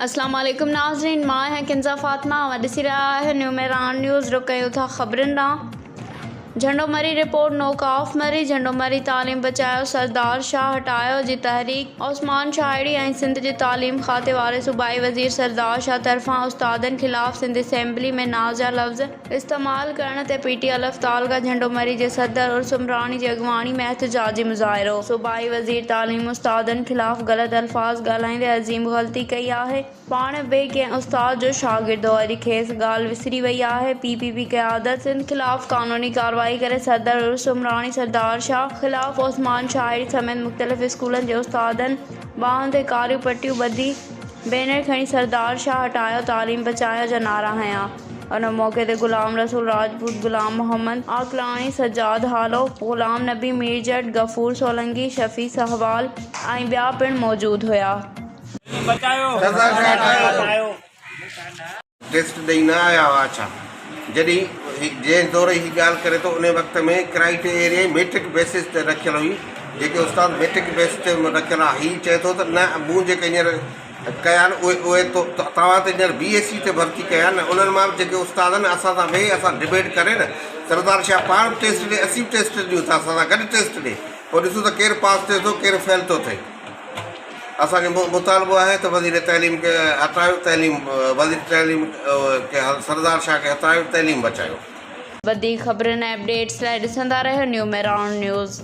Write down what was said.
अस्सलाम वालेकुम नाज़रीन, मां है किंज़ा फ़ातिमा और ॾिसी रहा है न्यू मेरान न्यूज़। रुकयो था ख़बरनि ॾांहुं। झंडो मरी रिपोर्ट नौकाफ़ मरी झंडो मरी तालीम बचायो सरदार शाह हटायो जी तहरीक ओस्मान शाहिड़ी ऐं सिंध जी तालीम खाते वारे सूबाई वज़ीर सरदार शाह तरफ़ां उस्तादनि ख़िलाफ़ सिंध असेंबली में नाज़ा लफ़्ज़ इस्तेमाल करण ते पीटी अलफ़ तालका झंडो मरी जे सदर उर्स उमरानी जी अॻवानी में एहतजाजी मुज़ाहिरो। सूबाई वज़ीर तालीम उस्तादनि ख़िलाफ़ ग़लत अल्फाज़ ॻाल्हाईंदे अज़ीम ग़लती कई आहे। पाण ॿिए कंहिं उस्ताद जो शागिर्द हो, अॼु खेसि ॻाल्हि विसरी वई आहे। PPP क़यादत सिंध ख़िलाफ़ क़ानूनी कार्रवाई करे सदर उर्स उमरानी सरदार शाह ख़िलाफ़ ओस्मान शाहिड़ी समेत मुख़्तलिफ़ स्कूलनि जे उस्तादनि ॿाहुनि ते कारियूं पटियूं ॿधी बैनर खणी सरदार शाह हटायो तालीम बचायो जा नारा हंया। उन मौक़े ते ग़ुलाम रसूल राजपूत, ग़ुलाम मोहम्मद आकलानी, सज्जाद हालो, ग़ुलाम नबी मीरजट, गफ़ूर सोलंकी, शफ़ी सहवाल ऐं ॿिया पिणु मौजूद हुआ। टेस्ट ॾेई न आया हुआ। अच्छा, जॾहिं जंहिं दौर जी ॻाल्हि करे थो उन वक़्त में क्राइटेरिया मेट्रिक बेसिस ते रखियल हुई, जेके उस्ताद मेट्रिक बेसिस ते रखियल आहे। हीअ चए थो त न मूं जेके हींअर कया आहिनि उहे तव्हां त हींअर BSc ते भर्ती कया आहिनि, उन्हनि मां जेके उस्ताद आहिनि असां सां वेही असां डिबेट करे न सरदार शाह पाण टेस्ट ॾे, असीं टेस्ट ॾियूं था असां सां गॾु टेस्ट ॾे, पोइ ॾिसूं त केरु पास थिए थो केरु फेल थो थिए। असांजो मुतालबो आहे त वज़ीर तइलीम खे हटायो, वज़ीर तइलीम खे सरदार शाह खे हटायो, तइलीम बचायो। वधीक ख़बरनि ऐं अपडेट्स लाइ ॾिसंदा रहियो न्यू मेरान न्यूज़।